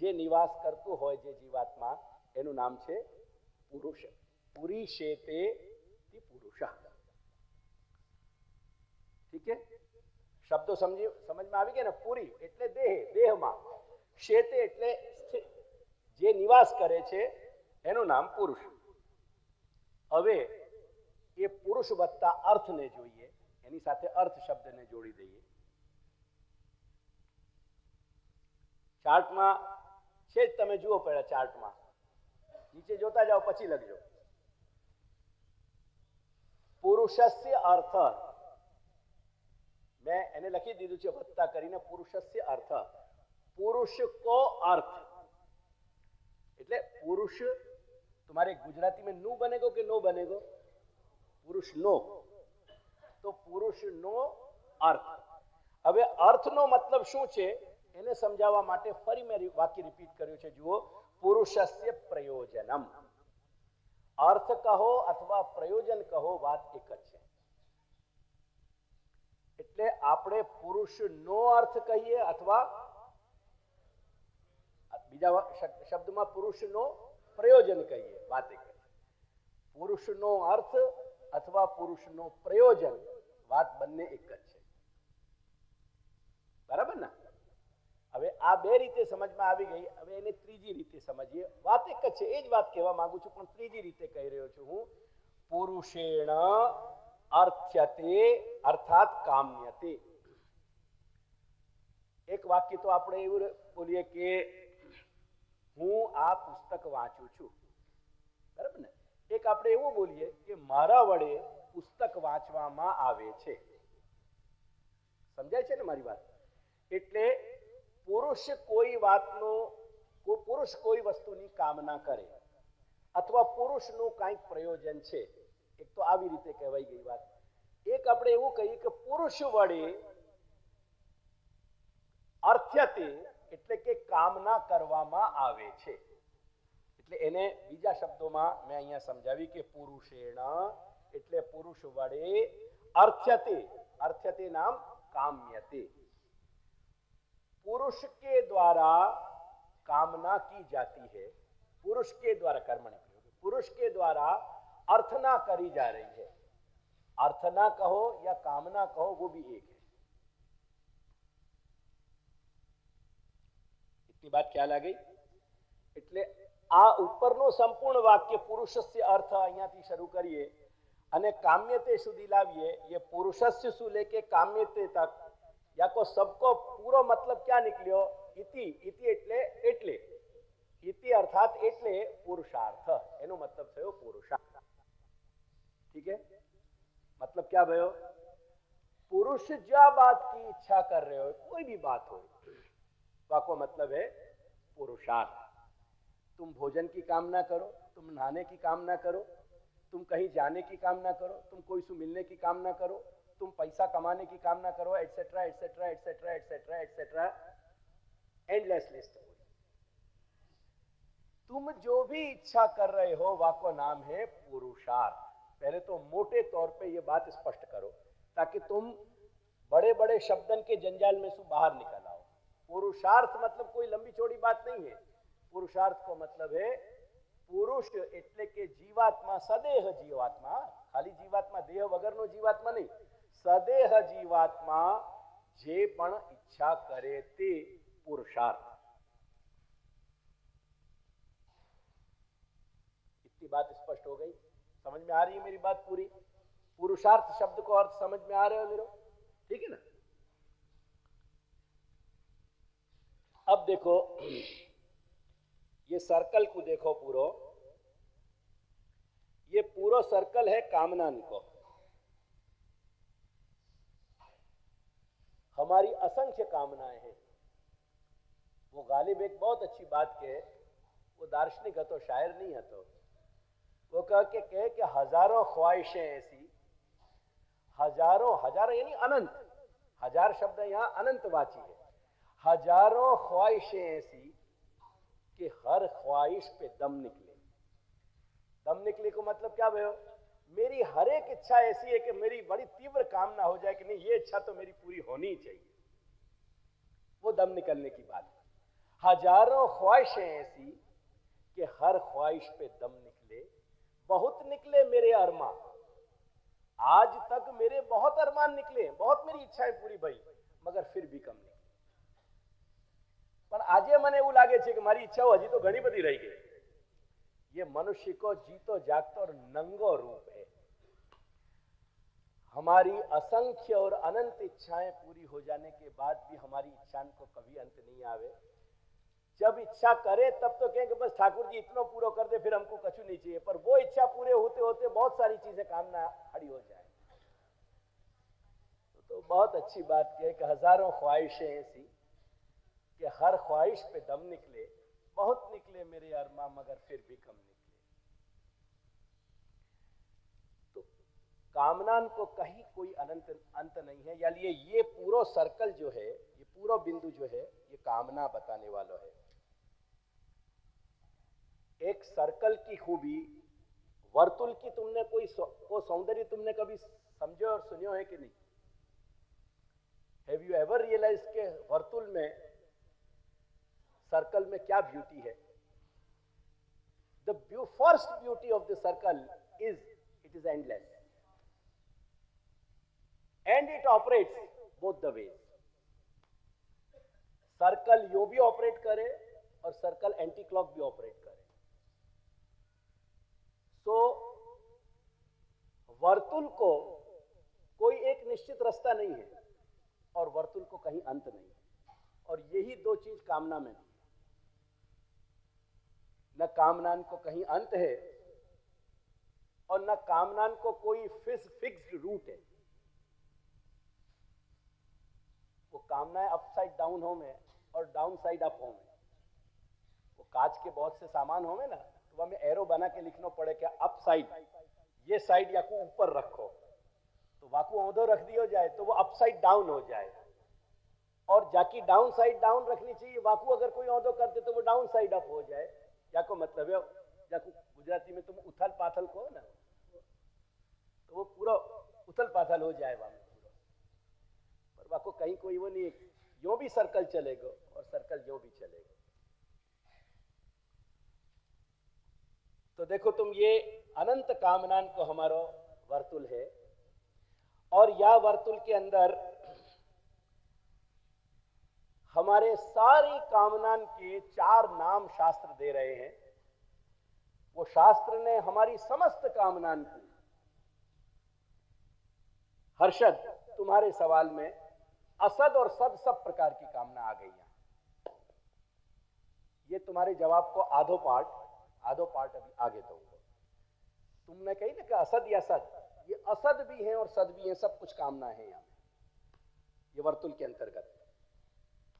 જે નિવાસ કરતું હોય જે જીવાત્મા, એનું નામ છે પુરુષ। પૂરી શેતે તિ પુરુષः। ઠીક है? શબ્દો સમજમાં આવી ગયા ને? પૂરી એટલે દેહ, દેહમાં, શેતે એટલે જે નિવાસ કરે છે એનું નામ પુરુષ। હવે એ પુરુષ વત્તા અર્થને જોઈએ, એની સાથે અર્થ શબ્દને જોડી દઈએ। ચાર્ટમાં છે જ, તમે જુઓ પહેલા ચાર્ટમાં, નીચે જોતા જાઓ પછી લખજો। પુરુષસ્ય અર્થ, मैं એને લખી દીધું છે વત્તા કરીને, પુરુષસ્ય અર્થ, પુરુષ કો अर्थ। એટલે પુરુષ तुम्हारे गुजराती में नु बनेगो कि नो बनेगो? पुरुष नो, तो पुरुष नो अर्थ। હવે અર્થનો મતલબ શું છે એને સમજાવવા માટે ફરી મેં વાક્ય રિપીટ કર્યું છે, જુઓ। પુરુષસ્ય પ્રયોજનમ, अर्थ કહો અથવા પ્રયોજન કહો, વાત એક જ છે। એટલે આપણે પુરુષનો અર્થ કહીએ અથવા બીજા શબ્દમાં પુરુષનો પ્રયોજન કહીએ, વાત એક જ। પુરુષનો અર્થ અથવા પુરુષનો પ્રયોજન, વાત બંને એક જ છે। બરાબર ને? હવે આ બે રીતે સમજમાં આવી ગઈ। હવે એને ત્રીજી રીતે સમજીએ। વાત એક જ છે, એ જ વાત કહેવા માંગુ છું, પણ ત્રીજી રીતે કહી રહ્યો છું હું। પુરુષેણ અર્થ્યતે અર્થાત કામ્યતે। એક વાક્ય તો આપણે એવું બોલીએ કે હું આ પુસ્તક વાંચું છું, બરાબર ને? એક આપણે એવું બોલીએ કે મારા વડે પુસ્તક વાંચવામાં આવે છે। સમજાય છે ને મારી વાત? એટલે પુરુષ કોઈ વાતનો, પુરુષ કોઈ વસ્તુની કામના કરે અથવા પુરુષનું કંઈક પ્રયોજન છે, એક તો આવી રીતે કહેવાઈ ગઈ વાત। એક આપણે એવું કહીએ કે પુરુષ વડે અર્થ્યતે એટલે કે કામના કરવામાં આવે છે। એટલે એને બીજા શબ્દોમાં મેં અહીંયા સમજાવી કે પુરુષેણ એટલે પુરુષ વડે અર્થ્યતે, अर्थ्यते नाम काम्यते। पुरुष के द्वारा कामना की जाती है, पुरुष के द्वारा कर्मणि प्रयोग, पुरुष के द्वारा अर्थना करी जा रही है। अर्थना कहो या कामना कहो, वो भी एक है। इतनी बात ख्याल आ गई? એટલે આ ઉપરનો સંપૂર્ણ વાક્ય પુરુષસ્ય અર્થ અહીંયાથી શરૂ કરીએ અને કામ્યતે સુધી લાવીએ। ये पुरुषस्य से लेके काम्यते तक या को सबको पूरा मतलब क्या निकलियो? इति, इति એટલે इति अर्थात એટલે पुरुषार्थ, એનો મતલબ થયો પુરુષાર્થ। ठीक है? मतलब क्या भयो? पुरुष ज्या बात की इच्छा कर रहे हो, कोई भी बात हो, वाको मतलब है पुरुषार्थ। तुम भोजन की कामना करो, तुम नहाने की कामना करो, तुम कहीं जाने की कामना करो, तुम कोई से मिलने की कामना करो, तुम पैसा कमाने की कामना करो, etcetera etcetera etcetera etcetera etcetera, endless list. तुम जो भी इच्छा कर रहे हो वाको नाम है पुरुषार्थ। पहले तो मोटे तौर पे ये बात स्पष्ट करो ताकि तुम बड़े बड़े शब्दन के जंजाल में से बाहर निकल आओ। पुरुषार्थ मतलब कोई लंबी चौड़ी बात नहीं है। पुरुषार्थ को मतलब है पुरुष એટલે કે જીવાત્મા, સદેહ જીવાત્મા, ખાલી જીવાત્મા દેહ વગરનો જીવાત્મા નહીં, સદેહ જીવાત્મા જે પણ ઈચ્છા કરે તે પુરુષાર્થ। इतनी बात स्पष्ट हो गई? समझ में आ रही है मेरी बात पूरी? पुरुषार्थ शब्द को अर्थ समझ में आ रहे हो मेरे? ठीक है ना? अब देखो ये सर्कल को देखो पूरो, ये पूरा सर्कल है कामनान को। हमारी असंख्य कामनाएं हैं। वो गालिब एक बहुत अच्छी बात कहे, वो दार्शनिक हतो, शायर नहीं हतो। वो कहे कि हजारों ख्वाहिशें ऐसी, हजारों, हजार यानी अनंत, हजार शब्द यहाँ अनंतवाची है। हजारों ख्वाहिशें ऐसी कि हर ख्वाहिश पे दम निकले। दम निकले को मतलब क्या भयो? मेरी हर एक इच्छा ऐसी है कि मेरी बड़ी तीव्र कामना हो जाए कि नहीं ये इच्छा तो मेरी पूरी होनी चाहिए, वो दम निकलने की बात है। हजारों ख्वाहिशें ऐसी कि हर ख्वाहिश पे दम निकले। बहुत निकले मेरे अरमान, आज तक मेरे बहुत अरमान निकले, बहुत मेरी इच्छाएं पूरी भई, मगर फिर भी कम निकले। पर आजे मने એવું લાગે છે કે મારી ઈચ્છાઓ હજી તો ઘણી બધી રહી ગઈ। ये मनुष्य को जीतो जागतो और नंगो रूप है। हमारी असंख्य और अनंत इच्छाएं पूरी हो जाने के बाद भी हमारी इच्छाओं को कभी अंत नहीं आवे। जब इच्छा करे तब तो कहेंगे बस ठाकुर जी इतना पूरा कर दे, फिर हमको कछु नहीं चाहिए। पर वो इच्छा पूरे होते होते बहुत सारी चीजें कामना खड़ी हो जाए। तो बहुत अच्छी बात है कि हजारों ख्वाहिशें ऐसी कि हर ख्वाहिश पे दम निकले। बहुत निकले मेरे अरमा मगर फिर भी कम निकले। तो कामना को कहीं कोई अनंत अंत नहीं है। यानी ये पूरा सर्कल जो है, ये पूरा बिंदु जो है, ये कामना बताने वाला है। एक सर्कल की खूबी, वर्तुल की तुमने कोई सौंदर्य तुमने कभी समझे और सुनियो है कि नहीं? हैव यू एवर रियलाइज के वर्तुल में, सर्कल में क्या ब्यूटी है? The first beauty of the circle is it is endless and it operates both the ways. Circle यो भी ऑपरेट करे और सर्कल एंटी क्लॉक भी ऑपरेट करे। तो वर्तुल को कोई एक निश्चित रास्ता नहीं है और वर्तुल को कहीं अंत नहीं है। और यही दो चीज कामना में नहीं। न कामनान को कहीं अंत है और न कामनान को कोई फिक्स्ड रूट है। वो कामनाएं अपसाइड डाउन हो में और डाउन साइड अप हो में। वो कांच के बहुत से सामान हो में ना, तो हमें एरो बना के लिखना पड़े कि अप साइड, ये साइड या को ऊपर रखो, तो वाकू औंधो रख दियो जाए तो वो अपसाइड डाउन हो जाए। और जाकी डाउन साइड डाउन रखनी चाहिए, वाकू अगर कोई औंधो करते तो वो डाउन साइड अप हो जाए। या को मतलब है, जाकू गुजराती में तुम उथल पाथल को ना, तो वो पूरा उथल पाथल हो जाए वहां पूरा। पर वाको कहीं कोई वो नहीं, यो भी सर्कल चलेगा और सर्कल यो भी चलेगा। तो देखो तुम, ये अनंत कामनान को हमारा वर्तुल है और या वर्तुल के अंदर हमारे सारी कामनान के चार नाम शास्त्र दे रहे हैं। वो शास्त्र ने हमारी समस्त कामनान की, हर्षद तुम्हारे सवाल में असद और सद सब प्रकार की कामना आ गई है। ये तुम्हारे जवाब को आधो पार्ट अभी आगे दूंगा। तुमने कही ना कि असद या सद, ये असद भी हैं और सद भी हैं, सब कुछ कामना है यहाँ ये वर्तुल के अंतर्गत,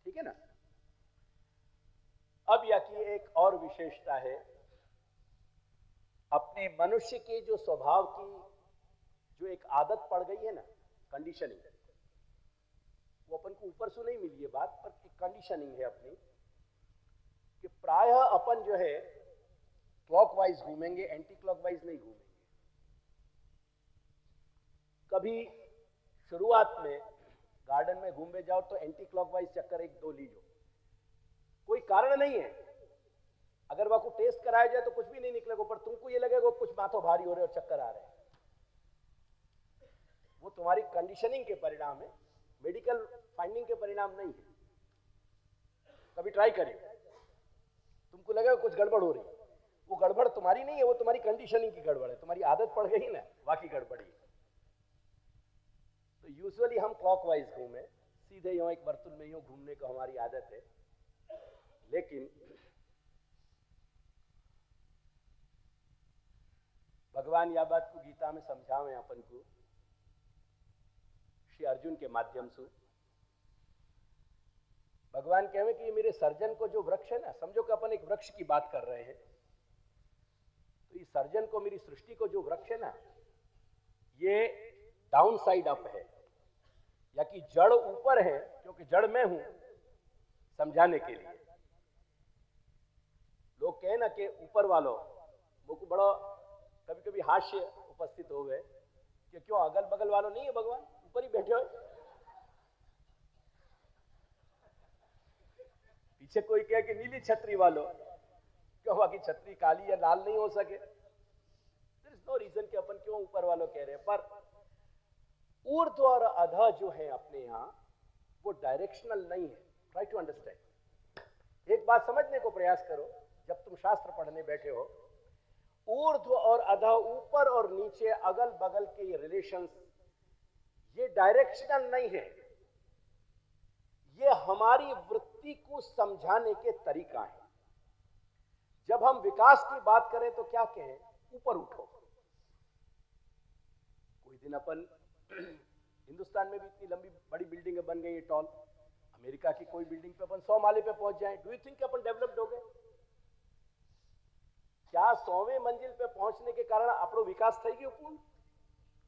ठीक है ना। अब यह की एक और विशेषता है, अपने मनुष्य के जो स्वभाव की जो एक आदत पड़ गई है ना, कंडीशनिंग, वो अपन को ऊपर से नहीं मिली है बात, पर एक कंडीशनिंग है अपनी कि प्रायः अपन जो है क्लॉकवाइज घूमेंगे, एंटी क्लॉकवाइज नहीं घूमेंगे। कभी शुरुआत में गार्डन में घूमने जाओ तो एंटी क्लॉकवाइज चक्कर एक दो लीजो, कोई कारण नहीं है, अगर वह को टेस्ट कराया जाए तो कुछ भी नहीं निकलेगा, पर तुमको ये लगेगा कुछ माथों भारी हो रहे और चक्कर आ रहे हैं, वो तुम्हारी कंडीशनिंग के परिणाम है, मेडिकल फाइंडिंग के परिणाम नहीं है। कभी ट्राई करिए, तुमको लगेगा कुछ गड़बड़ हो रही है, वो गड़बड़ तुम्हारी नहीं है, वो तुम्हारी कंडीशनिंग की गड़बड़ है, तुम्हारी आदत पड़ गई ना, बाकी गड़बड़ी है। तो यूजुअली हम क्लॉकवाइज घूमे, सीधे यूं एक वर्तुल में यूं घूमने को हमारी आदत है, लेकिन भगवान यह बात को गीता में समझावे अपन को श्री अर्जुन के माध्यम से। भगवान कहे कि मेरे सर्जन को जो वृक्ष है ना, समझो कि अपन एक वृक्ष की बात कर रहे हैं, तो इस सर्जन को, मेरी सृष्टि को जो वृक्ष है ना, ये डाउन साइड अप है, या कि जड़ ऊपर है, क्योंकि जड़ में हूं, समझाने के लिए। लोग कहे ना कि ऊपर वालों, वो को बड़ा कभी कभी हास्य उपस्थित हो गए कि क्यों अगल बगल वालों नहीं है, भगवान ऊपर ही बैठे हो, पीछे कोई कहे कि नीली छतरी वालों, क्यों बाकी छतरी काली या लाल नहीं हो सके, देयर इज नो रीजन कि अपन क्यों ऊपर वालों कह रहे हैं। पर ऊर्ध्व और अधः जो है अपने यहां, वो डायरेक्शनल नहीं है। ट्राई टू अंडरस्टैंड, एक बात समझने को प्रयास करो, जब तुम शास्त्र पढ़ने बैठे हो, ऊर्ध्व और अधः, ऊपर और नीचे, अगल बगल के रिलेशंस, ये डायरेक्शनल नहीं है, ये हमारी वृत्ति को समझाने के तरीका है। जब हम विकास की बात करें तो क्या कहें, ऊपर उठो। कोई दिन अपन हिंदुस्तान में भी इतनी लंबी बड़ी बिल्डिंग बन गई है, टॉल, अमेरिका की कोई बिल्डिंग पे अपन 100 माले पे पहुंच जाएं, do you think upon developed हो गए? क्या 100वें मंजिल पे पहुंचने के कारण આપણો विकास થઈ ગયો પૂर्ण,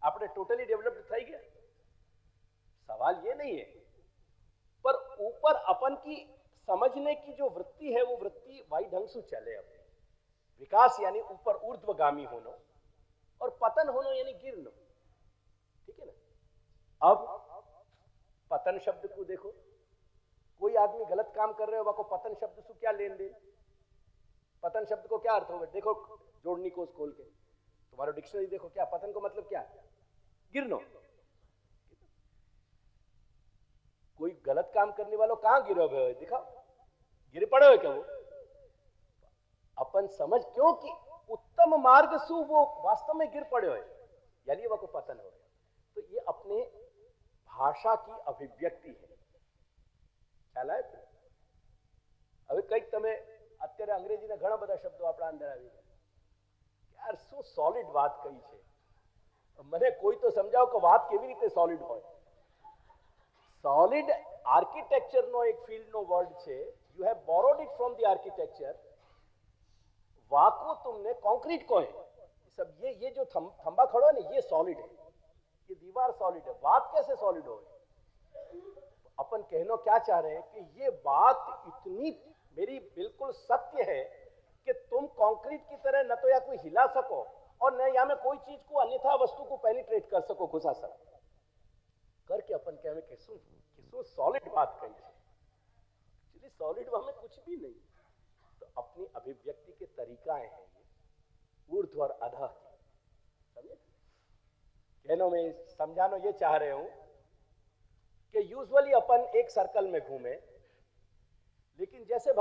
આપણે टोटली डेवलप्ड થઈ ગયા? सवाल ये नहीं है, पर ऊपर अपन की समझने की जो वृत्ति है, वो वृत्ति वाई ढंग से चले। अपने विकास यानी ऊपर ऊर्ध्वगामी होना, और पतन होना यानी गिरना, ठीक है ना। अब पतन शब्द को देखो, कोई आदमी गलत काम कर रहे हो, वह को पतन शब्द से क्या लेन देन? पतन शब्द को क्या अर्थ होगा? देखो जोड़नी को खोल के तुम्हारा डिक्शनरी देखो, क्या पतन को मतलब क्या? गिरनो। कोई गलत काम करने वालों कहां गिरे हुए हो, दिखाओ, गिरे पड़े हो क्या? वो अपन समझ, क्योंकि उत्तम मार्ग सु वो वास्तव में गिर पड़े हो, यानी वह को पतन हो गया। तो ये अपने भाषा की अभिव्यक्ति है, ख्याल है? હવે કંઈક તમે અત્યારે અંગ્રેજીના ઘણા બધા શબ્દો આપણા અંદર આવી ગયા, યાર શું સોલિડ વાત કહી છે, મને કોઈ તો સમજાવો કે વાત કેવી રીતે સોલિડ હોય? સોલિડ આર્કિટેક્ચરનો એક ફિલ્ડનો વર્ડ છે, you have borrowed it from the architecture, वाको तुमने कंक्रीट को है, सब ये जो खंबा खड़ा है ना, ये सॉलिड है, ये दीवार सॉलिड है, बात कैसे सॉलिड हो? अपन कहना क्या चाह रहे हैं कि ये बात इतनी मेरी बिल्कुल सत्य है कि तुम कंक्रीट की तरह न तो या कोई हिला सको और न या में कोई चीज को अन्यथा वस्तु को पेनिट्रेट कर सको, घुसा सको, करके अपन कहे कि किसो सॉलिड बात कही है। एक्चुअली सॉलिड में कुछ भी नहीं, तो अपनी अभिव्यक्ति के तरीकाएं हैं ये, ऊर्ध्व और अधः। समझे? कहनो मैं समझानो ये चाह रहे हूं कि यूजुअली अपन एक सर्कल में घूमे, लेकिन जैसे